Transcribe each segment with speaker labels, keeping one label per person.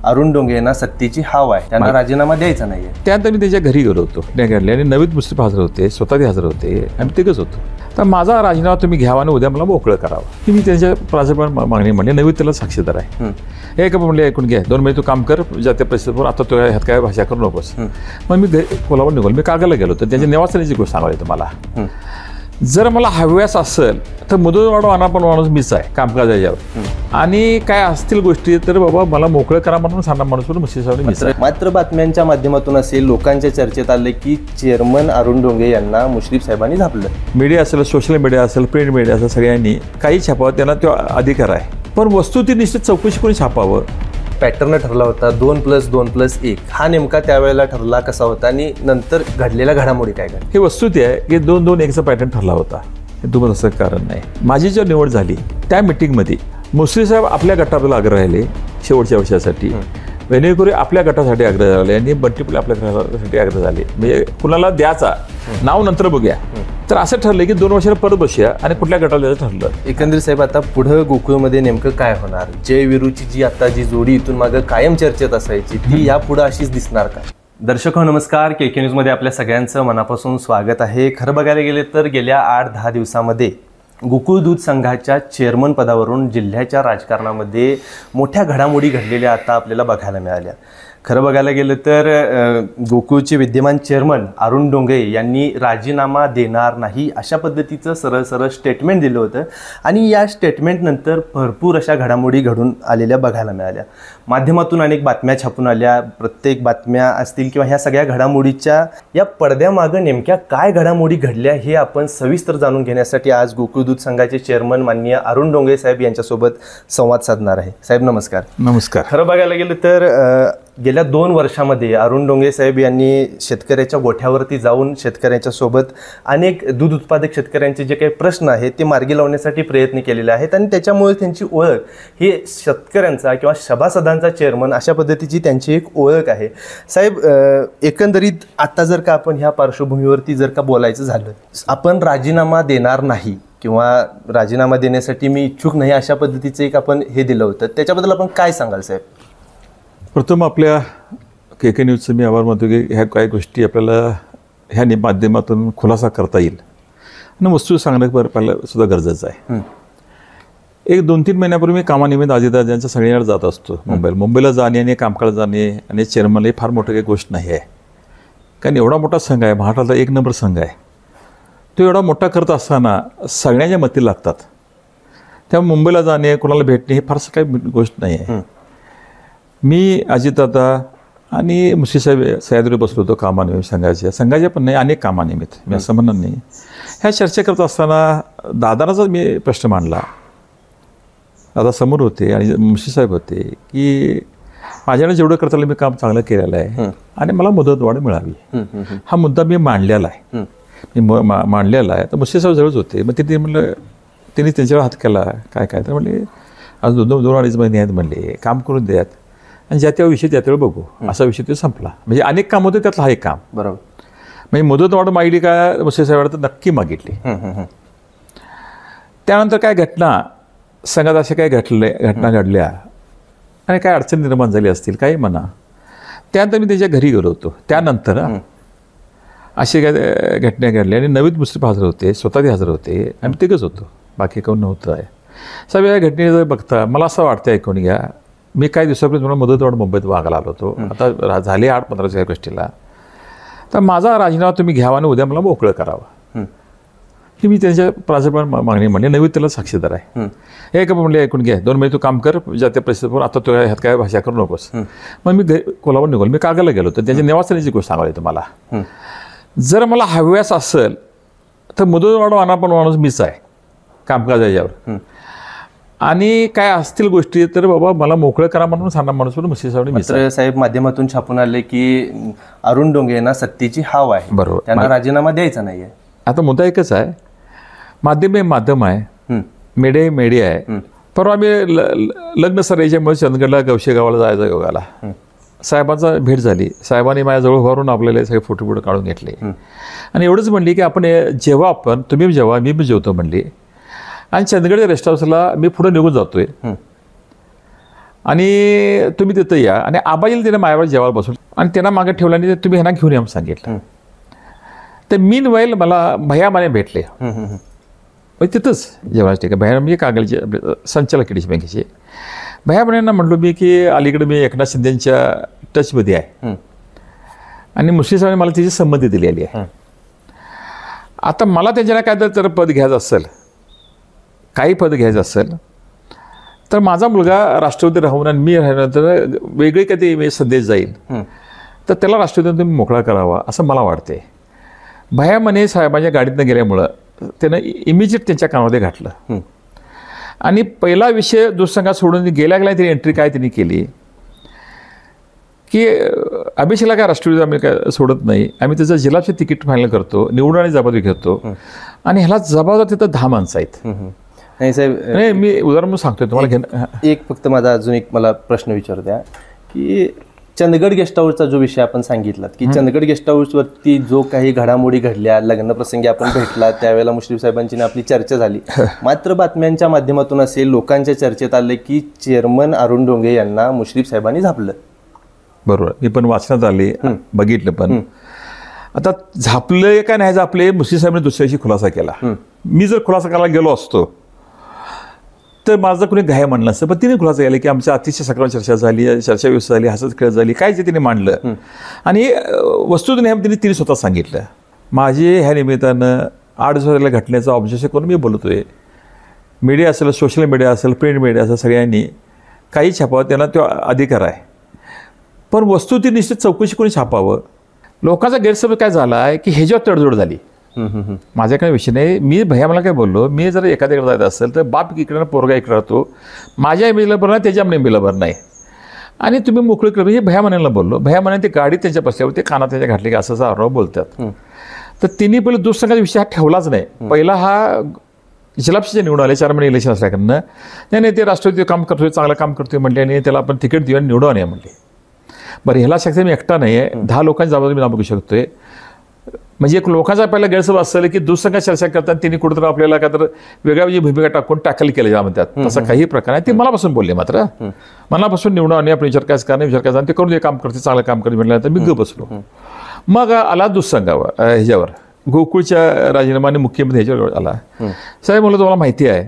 Speaker 1: अरुण डोंगे यांना सत्तेची हाव आहे, त्यांना राजीनामा द्यायचा नाहीये.
Speaker 2: त्यानंतर मी त्याच्या घरी गेलो होतो घडले आणि नवीन मुश्रीफ हजर होते, स्वतः ते हजर होते, आम्ही तिघच होतो. तर माझा राजीनामा तुम्ही घ्यावा आणि उद्या मला मोकळं करावं की मी त्यांच्या प्राजपण मागणी म्हणले. नवीन त्याला साक्षीदार आहे. हे का म्हणले ऐकून घ्या, 2 महिने तू काम कर जाते परिस्थितीवर, आता तो ह्यात काय भाषा करू नकोस. मग मी कोल्हापूर निघालो. मी कागदला गेलो तर त्यांच्या निवासस्थानाची गोष्ट सांगायला तुम्हाला. जर मला हव्यास असेल तर मुदतवाढ पण माणूस मीच आहे कामकाज याच्यावर, आणि काय असतील गोष्टी तर बाबा मला मोकळं करा म्हणून सांगा माणूस मुश्रीफ.
Speaker 1: मात्र बातम्यांच्या माध्यमातून असेल लोकांच्या चर्चेत आलं की चेअरमन अरुण डोंगे यांना मुश्रीफ साहेबांनी झापलं.
Speaker 2: मीडिया असेल, सोशल मीडिया असेल, प्रिंट मीडिया असेल, सगळ्यांनी काही छापावं त्यांना तो अधिकार आहे, पण वस्तू ती निश्चित चौकशी करून छापावं.
Speaker 1: पॅटर्न ठरला होता 2+2+1 हा नेमका त्यावेळेला ठरला कसा होता आणि नंतर घडलेल्या घडामोडी काय घडल्या?
Speaker 2: ही वस्तुस्थिती आहे की 2-2-1चा पॅटर्न ठरला होता. हे तुम्हाला असं कारण नाही. माझी जी निवड झाली त्या मिटिंगमध्ये मुश्रीफ साहेब आपल्या गटाबद्दल आग्रह राहिले शेवटच्या वर्षासाठी, वेणेकरी आपल्या गटासाठी आग्रह झाले आणि बंटीपुले आपल्या गटासाठी आग्रह झाले. म्हणजे कुणाला द्यायचा नाव नंतर बघूया. तर असं ठरलं की 2 वर्षाला परत बसूया आणि कुठल्या गटाला द्यायचं ठरलं.
Speaker 1: एकंदरीत साहेब आता पुढं गोकुळमध्ये नेमकं काय होणार? जय विरूची जी आता जी जोडी इथून मागं कायम चर्चेत असायची ती यापुढे अशीच दिसणार का? दर्शक नमस्कार, केके न्यूजमध्ये आपल्या सगळ्यांचं मनापासून स्वागत आहे. खरं बघायला गेले तर गेल्या 8-10 दिवसामध्ये गोकुळ दूध संघाच्या चेअरमन पदावरून जिल्ह्याच्या राजकारणामध्ये मोठ्या घडामोडी घडलेल्या आता आपल्याला बघायला मिळाल्या. खरं बघायला गेलं तर गोकुळचे विद्यमान चेअरमन अरुण डोंगे यांनी राजीनामा देणार नाही अशा पद्धतीचं सरळ स्टेटमेंट दिलं होतं आणि या स्टेटमेंटनंतर भरपूर अशा घडामोडी घडून आलेल्या बघायला मिळाल्या. माध्यमातून अनेक बातम्या छापून आल्या. प्रत्येक बातम्या असतील किंवा ह्या सगळ्या घडामोडीच्या या पडद्यामागं नेमक्या काय घडामोडी घडल्या हे आपण सविस्तर जाणून घेण्यासाठी आज गोकुळ दूध संघाचे चेअरमन माननीय अरुण डोंगे साहेब यांच्यासोबत संवाद साधणार आहे. साहेब नमस्कार.
Speaker 2: नमस्कार.
Speaker 1: खरं बघायला गेलं तर गेल्या 2 वर्षामध्ये अरुण डोंगे साहेब यांनी शेतकऱ्याच्या गोठ्यावरती जाऊन शेतकऱ्यांच्या सोबत अनेक दूध उत्पादक शेतकऱ्यांचे जे काही प्रश्न आहेत ते मार्गी लावण्यासाठी प्रयत्न केलेले आहेत आणि त्याच्यामुळे त्यांची ओळख ही शेतकऱ्यांचा किंवा सभासदांचा चेअरमन अशा पद्धतीची त्यांची एक ओळख आहे. साहेब एकंदरीत आता जर का आपण ह्या पार्श्वभूमीवरती जर का बोलायचं झालं, आपण राजीनामा देणार नाही किंवा राजीनामा देण्यासाठी मी इच्छुक नाही अशा पद्धतीचं एक आपण हे दिलं होतं, त्याच्याबद्दल आपण काय सांगाल साहेब?
Speaker 2: प्रथम आपल्या केके न्यूजचं मी आभार मानतो की ह्या काही गोष्टी आपल्याला ह्या माध्यमातून खुलासा करता येईल आणि वस्तू सांगणं पहिलं सुद्धा गरजेचं आहे. एक 2-3 महिन्यापूर्वी मी कामानिमित्त अजितदादांच्या सगळ्यांकडे जात असतो. मुंबईला जाणे आणि कामकाज जाणे आणि चेअरमनला फार मोठं काही गोष्ट नाही आहे, कारण एवढा मोठा संघ आहे, महाराष्ट्राचा 1 नंबर संघ आहे. तो एवढा मोठा करत असताना सगळ्यांच्या मती लागतात. त्यामुळे मुंबईला जाणे, कोणाला भेटणे हे फारसं काही गोष्ट नाही आहे. मी अजितदादा आणि मुश्रीफ साहेब सह्याद्री बसलो होतो कामानिमित्त, संघाच्या पण नाही अनेक कामानिमित्त, मी असं म्हणणार नाही. ह्या चर्चा करत असताना दादांचाच मी प्रश्न मांडला. दादा समोर होते आणि मुश्रीफ साहेब होते की माझ्याकडे जेवढं करता आलं मी काम चांगलं केलेलं आहे आणि मला मुदतवाढ मिळावी. हा मुद्दा मी मांडलेला आहे, मांडलेला आहे. तर मुश्रीफ साहेब जवळच होते. मग ते म्हणलं, त्यांनी त्यांच्यावर हात केला काय तर म्हणले आज 2-2.5 महिने आहेत म्हणले, काम करून द्यात आणि ज्या त्या विषयी त्यावेळी बघू असा विषय तो संपला. म्हणजे अनेक काम होते, त्यातला हा एक काम.
Speaker 1: बरोबर.
Speaker 2: म्हणजे मुदतवाढ मागितली का मुश्रीफ साहेब तर नक्की मागितली. त्यानंतर काय घटना संघात अशा काय घटना घडल्या आणि काय अडचण निर्माण झाली असतील काही म्हणा, त्यानंतर मी त्याच्या घरी गेलो होतो. त्यानंतर असे काय घटना घडल्या आणि नवीन मुश्रीफ हजर होते, स्वतः ते हजर होते, आम्ही तिघच होतो, बाकी कोण नव्हतं आहे. साहेब या घटनेचं बघता मला असं वाटतं, ऐकून घ्या, मी काही दिवसापूर्वी मला मुदतवाढ मुंबईत वागायला आलो होतो. आता झाले 8-15 गोष्टीला. तर माझा राजीनामा तुम्ही घ्यावा आणि उद्या मला मोकळं करावं की मी त्यांच्या प्राजपण मागणी म्हणले. नवीन त्याला साक्षीदार आहे. हे का म्हणले ऐकून घ्या, 2 महिने तू काम कर जाते परिस्थितीवर, आता तो ह्यात काय भाषा करू नकोस. मग मी कोल्हापूर निघालो. मी कागदला गेलो तर त्यांच्या निवासस्थानाची गोष्ट सांगायला तुम्हाला. जर मला हव्यास असेल तर मुदतवाढ पण माणूस मीच आहे कामकाज याच्यावर, आणि काय असतील गोष्टी तर बाबा मला मोकळं करा म्हणून सांगा माणूस मुश्रीफ साहेब.
Speaker 1: साहेब माध्यमातून छापून आले की अरुण डोंगे यांना सत्तेची हाव आहे,
Speaker 2: बरोबर,
Speaker 1: त्यांना राजीनामा द्यायचा नाहीये.
Speaker 2: आता मुद्दा एकच आहे, माध्यम आहे, मीडिया आहे. परवा आम्ही लग्न सराईच्यामुळे चंदगडला गवशे गावाला जायचं योगाला. साहेबांचा भेट झाली. साहेबांनी माझ्याजवळ उभारून आपल्याला सगळे फोटो काढून घेतले आणि एवढंच म्हणली की आपण जेव्हा तुम्ही जेव्हा मी पण जेवतो म्हणली. आणि चंदगडच्या रेस्ट हाऊसला मी पुढे निघून जातोय आणि तुम्ही तिथं या. आणि आबाजीला त्यानं माझ्यावर जेवायला बसून आणि त्यांना मागे ठेवलं आणि तुम्ही ह्यांना घेऊन या म्हणून सांगितलं. तर मीन वाईल मला भैयामाने भेटले तिथंच जेवणाचं ठीक आहे. भैया म्हणजे कागलचे संचालक केडीसी बँकेचे. भैयामान्यांना म्हटलो मी की अलीकडे मी एकनाथ शिंदेच्या टचमध्ये आहे आणि मुश्रीफ साहेबांनी मला त्याची संमती दिलेली आहे. आता मला त्यांच्याला काय तर पद घ्यायचं असेल, काही पद घ्यायचं असेल तर माझा मुलगा राष्ट्रपती राहून आणि मी राहिल्यानंतर वेगळे कधी संदेश जाईल तर त्याला राष्ट्रपती तुम्ही मोकळा करावा असं मला वाटते. भैयामाने साहेबांच्या गाडीतनं गेल्यामुळं त्यानं इमिजिएट त्यांच्या कानामध्ये घातलं आणि पहिला विषय दुसंगात सोडून गेल्या त्यांनी एंट्री काय त्यांनी केली की अभिषेकला काय राष्ट्रपती आम्ही काय सोडत नाही, आम्ही त्याचं जिल्हाचं तिकीट फायनल करतो, निवडून आणि जबाबदारी घेतो आणि ह्याला जबाबदार तिथं 10 माणसं आहेत.
Speaker 1: नाही साहेब,
Speaker 2: नाही मी उदाहरण म्हणून सांगतोय तुम्हाला घेणं.
Speaker 1: एक फक्त माझा अजून एक मला प्रश्न विचारू द्या की चंदगड गेस्ट हाऊसचा जो विषय आपण सांगितलात की चंदगड गेस्ट हाऊसवरती जो काही घडामोडी घडल्या, लग्नप्रसंगी आपण भेटला त्यावेळेला मुश्रीफ साहेबांची आपली चर्चा झाली, मात्र बातम्यांच्या माध्यमातून असे लोकांच्या चर्चेत आले की चेअरमन अरुण डोंगे यांना मुश्रीफ साहेबांनी झापलं.
Speaker 2: बरोबर, मी पण वाचण्यात आले, बघितलं. पण आता झापले का नाही झापले मुश्रीफ साहेबांनी दुसऱ्याशी खुलासा केला. मी जर खुलासा करायला गेलो असतो तर माझं कोणी घाय म्हणलं असतं, पण तिने खुलासा केला की आमच्या अतिशय सकाळ चर्चा झाली, चर्चा व्यवस्था झाली, हसत खेळ झाली, काय जे तिने मांडलं आणि वस्तुनियम तिने स्वतः सांगितलं. माझे ह्या निमित्तानं 8 दिवसाला घटनेचा ऑब्जेक्शन करून मी बोलतोय. मीडिया असेल, सोशल मीडिया असेल, प्रिंट मीडिया असेल, सगळ्यांनी काही छापावं त्यांना तो अधिकार आहे, पण वस्तुस्थिती निश्चित चौकशी करून छापावं. लोकांचा गैरसमज काय झाला आहे की ह्याच्यावर तडजोड झाली. माझ्या काही विषय नाही. मी भैया मला काय बोललो, मी जर एखाद्याकडे जायचं असेल तर बाप इकडे पोरगा इकडे राहतो, माझ्या एमएला बरं नाही, त्याच्या एमएला बरं नाही आणि तुम्ही मोकळी करा. हे भैया म्हणायला बोललो. भैया म्हणे ते गाडी त्यांच्या बसल्यावर ते कानात त्याच्या घातले की असं आरोप बोलतात. तर तिने पहिले दुसऱ्या विषय हा ठेवलाच नाही. पहिला हा जिल्हापरिषदेचे निवडून आले 4 महिने इलेक्शन असल्याकडनं, नाही ते राष्ट्रपती काम करतोय, चांगलं काम करतोय म्हटले आणि त्याला आपण तिकीट देऊन निवडून आणूया म्हटले. बरं, ह्याला शकते मी एकटा नाही आहे, 10 लोकांची जबाबदारी मी नाव बघू शकतोय. म्हणजे एक लोकांचा पहिला गैरसमज असेल की दुसऱ्या चर्चा करताना त्यांनी कुठेतरी आपल्याला काय तर वेगळ्या म्हणजे भूमिका टाकून टॅकल केलं ज्या म्हणतात, तसं काही प्रकार आहे. ते मनापासून बोलले, मात्र मनापासून निवडून आणि आपण विचार करायचं नाही, विचार करायचा आणि ते करून जे काम करते, चांगलं काम करते म्हटल्यानंतर मी गप बसलो. मग आला दुसंगावर ह्याच्यावर गोकुळच्या राजीनामाने मुख्यमंत्री ह्याच्यावर आला. साहेब मला तुम्हाला माहिती आहे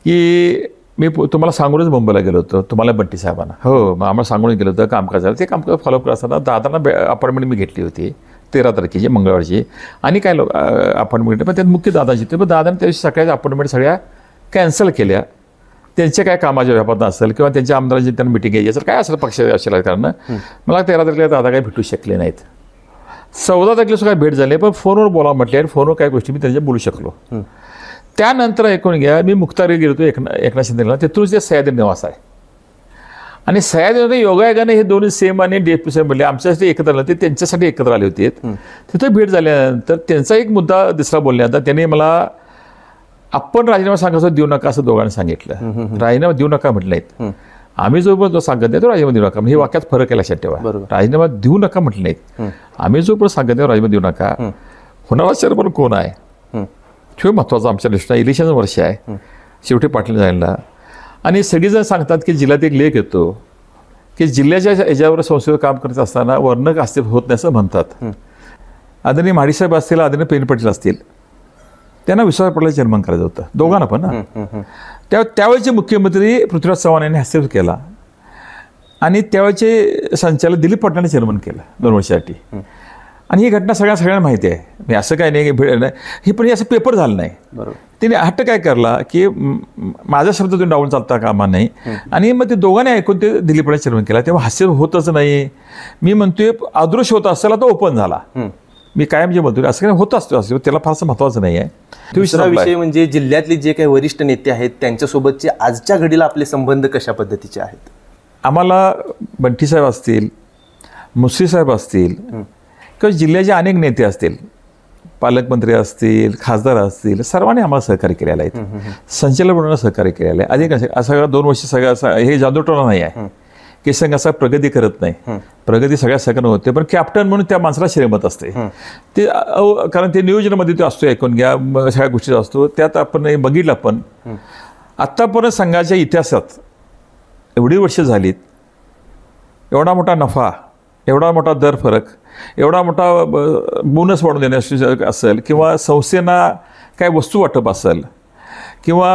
Speaker 2: की मी तुम्हाला सांगूनच मुंबईला गेलो होतो, तुम्हाला बंटी साहेबांना. हो, मग आम्हाला सांगून गेलो होतं कामकाज झालं. ते कामकाज फॉलोअप करत असताना दादांना अपॉइंटमेंट मी घेतली होती 13 तारखेची मंगळवारची आणि काय लोक अपॉइंटमेंट घेतली, पण त्यात मुख्य दादाची होते. पण दादाने त्या दिवशी सकाळच्या अपॉइंटमेंट सगळ्या कॅन्सल केल्या. त्यांच्या काय कामाच्या व्यापारात असेल किंवा त्यांच्या आमदारांची त्यांना मिटिंग घ्यायची असेल, काय असेल पक्षाच्या असेल कारण मला 13 तारखेला दादा काही भेटू शकले नाहीत. 14 तारखेला सुद्धा भेट झाली, पण फोनवर बोला म्हटले आणि फोनवर काही गोष्टी मी त्यांच्या बोलू शकलो. त्यानंतर ऐकून घ्या, मी मुक्तारला गेलो होतो एकनाथ शिंदेला, तिथूनच ते सह्याद्री निवास आहे आणि सह्याद्रीमध्ये योगायोगाने हे दोन्ही सेम आणि DFP साहेब म्हणले आमच्यासाठी एकत्र आले, ते त्यांच्यासाठी एकत्र आले होते. तिथं भेट झाल्यानंतर त्यांचा एक मुद्दा दुसरा बोलल्यानंतर त्यांनी मला आपण राजीनामा सांगायचं देऊ नका असं दोघांनी सांगितलं. राजीनामा देऊ नका म्हटलं नाहीत, आम्ही जो सांगत नाही तो राजीनामा देऊ नका. हे वाक्यात फरक आहे, लक्षात ठेवा. राजीनामा देऊ नका म्हटलं नाहीत, आम्ही जो सांगत नाही राजीनामा देऊ नका. होणारा चेअरमन कोण आहे हे महत्त्वाचं आमच्या दृष्टीनं. इलेक्शनचं वर्ष आहे, शेवटी पाटील जायला आणि सगळीजण सांगतात की जिल्ह्यात एक लेख येतो की जिल्ह्याच्या ह्याच्यावर संस्थेवर काम करत असताना वर्णक अस्तित्व होत नाही असं म्हणतात. आदरणीय म्हाडीसाहेब असतील, आदरणीय पेन पाटील असतील, त्यांना विश्वास पटला चेअरमन करायचं होतं दोघांना पण ना. त्यावेळेचे मुख्यमंत्री पृथ्वीराज चव्हाण यांनी हस्तक्षेप केला आणि त्यावेळेचे संचालक दिलीप पटलाने चेअरमन केलं 2 वर्षासाठी. आणि ही घटना सगळ्यांना माहिती आहे. मी असं काय नाही हे पण असं पेपर झालं नाही. बरोबर, तिने हट्ट काय करला की माझ्या शब्दातून डावून चालता कामा नाही आणि मग ते दोघांनी ऐकून ते दिलीपला चेअरमन केला. तेव्हा हास्य होतच नाही. मी म्हणतोय अदृश्य होत असताना तो ओपन झाला. मी कायम जे म्हणतो असं काय होत असतो, त्याला फारसं महत्त्वाचं नाही आहे.
Speaker 1: दुसरा विषय म्हणजे जिल्ह्यातले जे काही वरिष्ठ नेते आहेत त्यांच्यासोबतचे आजच्या घडीला आपले संबंध कशा पद्धतीचे आहेत?
Speaker 2: आम्हाला बंटी साहेब असतील, मुश्रीफ साहेब असतील किंवा जिल्ह्याचे अनेक नेते असतील, पालकमंत्री असतील, खासदार असतील, सर्वांनी आम्हाला सहकार्य केलेलं आहे. संचालक मंडळानं सहकार्य केलेलं आहे. अधिक असं 2 वर्ष सगळं हे जादूटोना नाही आहे की संघ असा प्रगती करत नाही. प्रगती सगळ्या सगळं होते, पण कॅप्टन म्हणून त्या माणसाला श्रीमत असते ते. कारण ते नियोजनामध्ये ते असतो, ऐकून घ्या, सगळ्या गोष्टी असतो. त्यात आपण बघितलं. पण आत्तापर्यंत संघाच्या इतिहासात एवढी वर्ष झालीत, एवढा मोठा नफा, एवढा मोठा दर फरक, एवढा मोठा बोनस वाढून देण्यास असेल किंवा संस्थेना काय वस्तू वाटप असेल किंवा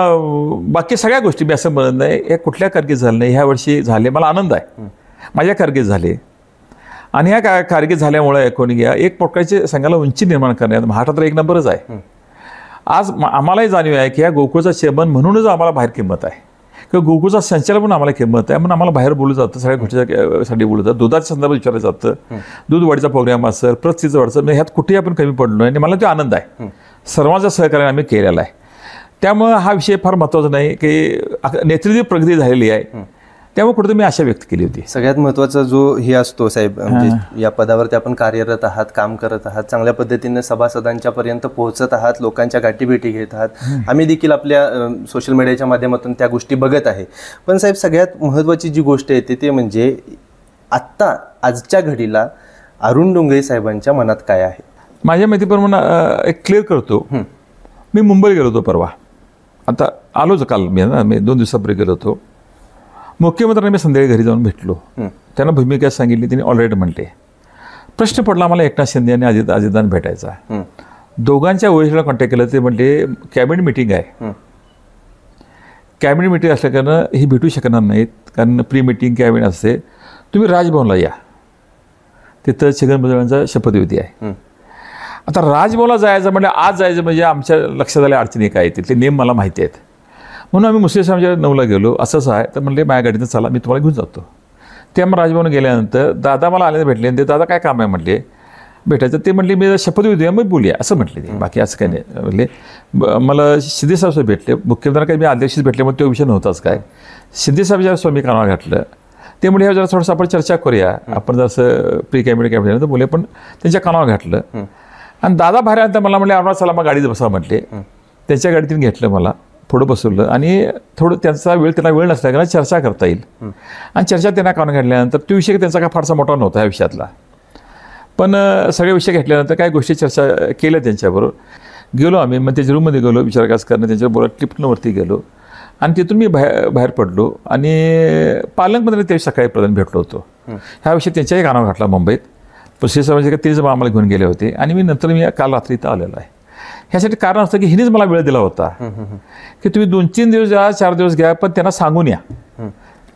Speaker 2: बाकी सगळ्या गोष्टी मी असं म्हणत नाही हे कुठल्या कारकीर्दीत झालं नाही. ह्या वर्षी झाले, मला आनंद आहे, माझ्या कारकीर्दीत झाले. आणि ह्या कारकीर्द झाल्यामुळे कोणी घ्या एक प्रकारचे संघाला उंची निर्माण करण्यात महाराष्ट्र तर एक नंबरच आहे. आज आम्हालाही जाणीव आहे की ह्या गोकुळचा चेअरमन म्हणूनच आम्हाला बाहेर किंमत आहे किंवा गोकुळचा संचालक म्हणून आम्हाला किंमत आहे. म्हणून आम्हाला बाहेर बोललं जातं, सगळ्या गोष्टीसाठी बोललं जातं. दुधाच्या संदर्भात विचारलं जातं, दूध वाढीचा प्रोग्राम असेल, प्रस्तीचं वाढचं, म्हणजे ह्यात कुठेही आपण कमी पडलो नाही आणि मला तो आनंद आहे. सर्वांचा सहकार्य आम्ही केलेला आहे. त्यामुळं हा विषय फार महत्त्वाचा नाही की नेतृत्व प्रगती झालेली आहे, त्यामुळे कुठेतरी मी आशा व्यक्त केली होती.
Speaker 1: सगळ्यात महत्त्वाचा जो हे असतो साहेब, म्हणजे या पदावरती आपण कार्यरत आहात, काम करत आहात, चांगल्या पद्धतीने सभासदांच्या पर्यंत पोहोचत आहात, लोकांच्या गाठीभेटी घेत आहात. आम्ही देखील आपल्या सोशल मीडियाच्या माध्यमातून त्या गोष्टी बघत आहे. पण साहेब सगळ्यात महत्त्वाची जी गोष्ट येते ते म्हणजे आत्ता आजच्या घडीला अरुण डोंगरे साहेबांच्या मनात काय आहे.
Speaker 2: माझ्या माहितीप्रमाणे एक क्लिअर करतो. मी मुंबईला गेलो होतो परवा, आता आलोच काल मी 2 दिवसापूर्वी गेलो होतो. मुख्यमंत्र्यांना मी संध्याकाळी घरी जाऊन भेटलो. त्यांना भूमिका सांगितली, त्यांनी ऑलरेडी म्हणले. प्रश्न पडला मला एकनाथ शिंदे आणि अजितदादा भेटायचा. दोघांच्या ओळखीला कॉन्टॅक्ट केलं. ते म्हणले कॅबिनेट मिटिंग आहे, कॅबिनेट मिटिंग असल्याकारणानं ही भेटू शकणार नाहीत, कारण प्री मिटिंग कॅबिनेट असते, तुम्ही राजभवनला या, तिथं छगन भुजबळांचा शपथविधी आहे. आता राजभवनला जायचं म्हणजे आज जायचं म्हणजे आमच्या लक्षात आल्या अडचणी काय येतील, ते नेम मला माहिती आहेत. म्हणून आम्ही मुस्लिम साहेबांच्या 9ला गेलो. असंच आहे तर म्हणले माझ्या गाडीनं चला, मी तुम्हाला घेऊन जातो. ते मग राजभवन गेल्यानंतर दादा मला आल्याने भेटले. ते दादा काय काम आहे म्हटले भेटायचं. ते म्हटले मी शपथविधी मग बोलूया असं म्हटले. ते बाकी असं काही नाही. म्हणले मला शिंदे साहेब भेटले, मुख्यमंत्री काही मी अध्यक्षच भेटल्यामुळे तो विषय नव्हताच काय. शिंदे साहेब ज्या स्वामी कानावर घातलं, ते म्हणजे जरा थोडंसं आपण चर्चा करूया, आपण जसं प्री कॅबिनेट तर बोले, पण त्यांच्या कानावर घातलं. आणि दादा बाहेर आल्यानंतर मला म्हणले अरुणा चला मग गाडीत बसा म्हटले. त्यांच्या गाडीतून घेतलं, मला पुढं बसवलं आणि थोडं त्यांना वेळ नसल्या कारण चर्चा करता येईल. आणि चर्चा त्यांना कानावर घातल्यानंतर तो विषय त्यांचा काय फारसा मोठा नव्हता ह्या विषयातला. पण सगळे विषय घेतल्यानंतर काही गोष्टी चर्चा केल्या त्यांच्याबरोबर. गेलो आम्ही, मग त्याच्या रूममध्ये गेलो, विचारकास करणं त्यांच्या बोलत लिफ्टवरती गेलो आणि तिथून मी बाहेर पडलो. आणि पालकमंत्री ते सकाळी प्रधान भेटलो होतो. ह्या विषयी त्यांच्याही कानावर घातला मुंबईत. पस्तीस समाजाचे तेच आम्हाला घेऊन गेले होते आणि मी काल रात्री इथं आलेलो आहे. ह्यासाठी कारण असतं की हिनेच मला वेळ दिला होता की तुम्ही 2-3 दिवस घ्या, 4 दिवस घ्या, पण त्यांना सांगून या.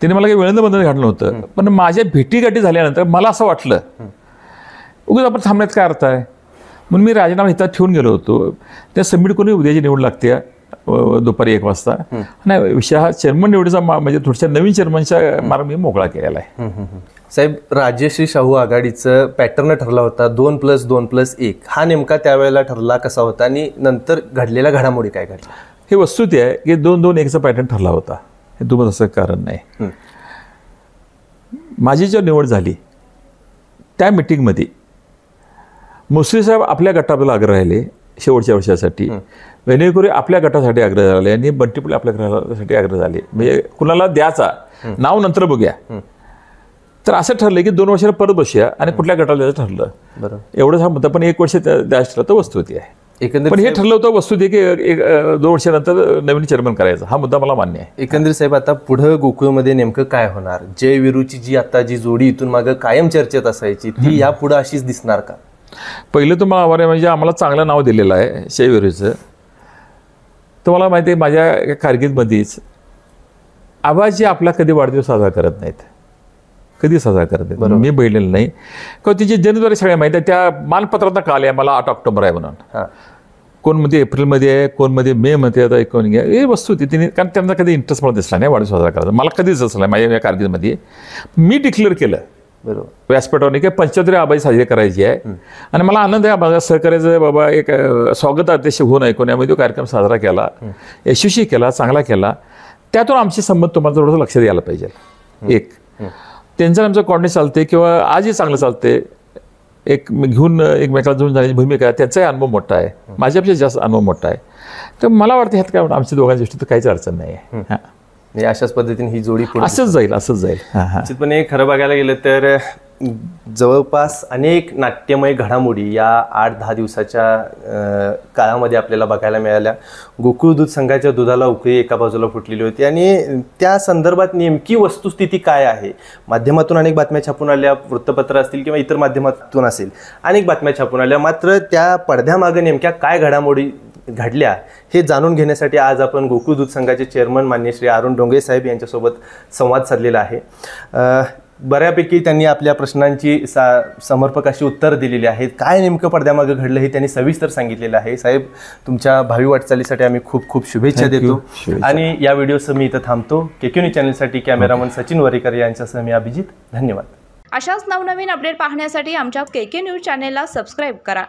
Speaker 2: त्याने मला काही वेळेनं बंधन घातलं होतं. पण माझ्या भेटीगाठी झाल्यानंतर मला असं वाटलं उगाच आपण थांबण्यात काय अर्थ आहे, म्हणून मी राजीनामा इथं ठेवून गेलो होतो. त्या सबमिट करून उद्याची निवड लागते दुपारी 1 वाजता. आणि विषय हा चेअरमन निवडीचा म्हणजे थोडशा नवीन चेअरमनच्या मार्ग मी मोकळा केलेला आहे.
Speaker 1: साहेब राजश्री शाहू आघाडीचं पॅटर्न ठरला होता 2+2+1, हा नेमका त्यावेळेला ठरला कसा होता आणि नंतर घडलेल्या घडामोडी काय घडल्या.
Speaker 2: हे वस्तुस्थिती आहे की 2-2-1चा पॅटर्न ठरला होता, हे तुम्हाला असं कारण नाही. माझी जेव्हा निवड झाली त्या मिटिंगमध्ये मुश्रीफ साहेब आपल्या गटाबद्दल आग्रह राहिले शेवटच्या वर्षासाठी, वेणेकरी आपल्या गटासाठी आग्रह झाले आणि बंटीपुले आपल्या गटासाठी आग्रह झाले. म्हणजे कुणाला द्यायचा नाव नंतर बघूया. तर असं ठरलं की 2 वर्षाला परत बसूया आणि कुठल्या गटाला द्यायचं ठरलं. बरोबर, एवढंच हा मुद्दा. पण 1 वर्ष द्यायचं ठरलं तर वस्तुस्थिती आहे. पण हे ठरलं होतं वस्तुस्थिती की 2 वर्षानंतर नवीन चेअरमन करायचा, हा मुद्दा मला मान्य आहे.
Speaker 1: एकंदरीत साहेब आता पुढं गोकुळमध्ये नेमकं काय होणार. जय विरूची जी आता जी जोडी इथून मागं कायम चर्चेत असायची ती या पुढं अशीच दिसणार का.
Speaker 2: पहिलं तुम्हाला आभार आहे, म्हणजे आम्हाला चांगलं नाव दिलेलं आहे जय विरूचं. तुम्हाला माहिती आहे माझ्या कारकिर्दीमध्येच आबाजी आपला कधी वाढदिवस साजरा करत नाहीत, कधी साजरा करत नाहीत. मी बघितलेलं नाही किंवा तिची जन्मतारीख सगळ्या माहिती आहे. त्या मानपत्रात काल आहे मला 8 ऑक्टोबर आहे म्हणून. कोण मध्ये एप्रिलमध्ये आहे, कोण मध्ये मे मध्ये, आता कोण घ्या हे वस्तू होती. तिने कारण त्यांना कधी इंटरेस्ट मला दिसला नाही वाढदिवस साजरा करायचा. मला कधीच दिसला नाही माझ्या कारकिर्दीमध्ये. मी डिक्लेअर केलं बरोबर व्यासपीठावर की 75वी आबाजी साजरी करायची आहे आणि मला आनंद आहे माझा सहकार्याचं बाबा एक स्वागताध्यक्ष होऊन ऐकून यामध्ये तो कार्यक्रम साजरा केला, यशस्वी केला, चांगला केला. त्यातून आमची संमत तुम्हाला थोडंसं लक्ष द्यायला पाहिजे. एक त्यांचं आमचं कॉर्डिनेट चालते किंवा आजही चांगलं चालते. एक घेऊन एकमेकाला जुळून जाण्याची भूमिका आहे, त्याचाही अनुभव मोठा आहे, माझ्यापेक्षा जास्त अनुभव मोठा आहे. तर मला वाटतं ह्यात काय आमच्या दोघांच्या दृष्टीत काहीच अडचण नाही आहे.
Speaker 1: अशाच पद्धतीने ही जोडी
Speaker 2: असंच जाईल.
Speaker 1: निश्चितपणे खरं बघायला गेलं तर जवळपास अनेक नाट्यमय घडामोडी या 8-10 दिवसाच्या काळामध्ये आपल्याला बघायला मिळाल्या. गोकुळ दूध संघाच्या दुधाला उकळी एका बाजूला फुटलेली होती आणि त्या संदर्भात नेमकी वस्तुस्थिती काय आहे, माध्यमातून अनेक बातम्या छापून आल्या, वृत्तपत्र असतील किंवा इतर माध्यमातून असेल अनेक बातम्या छापून आल्या, मात्र त्या पडद्यामागे नेमक्या काय घडामोडी घडल्या हे जाणून घेण्यासाठी आज आपण गोकुळ दूध संघाचे चेअरमन माननीय श्री अरुण डोंगरे साहेब यांच्यासोबत संवाद साधलेला आहे. बऱ्यापैकी त्यांनी आपल्या प्रश्नांची समर्पक अशी उत्तर दिलेली आहेत. काय नेमकं पडद्यामागे घडलं हे त्यांनी सविस्तर सांगितलेलं आहे. साहेब, तुमच्या भावी वाटचालीसाठी आम्ही खूप खूप शुभेच्छा देतो आणि या व्हिडिओसह मी इथं थांबतो. केके न्यूज चॅनलसाठी कॅमेरामन सचिन वरेकर यांच्यासह मी अभिजित. धन्यवाद.
Speaker 3: अशाच नवनवीन अपडेट पाहण्यासाठी आमच्या केके न्यूज चॅनेलला सबस्क्राईब करा.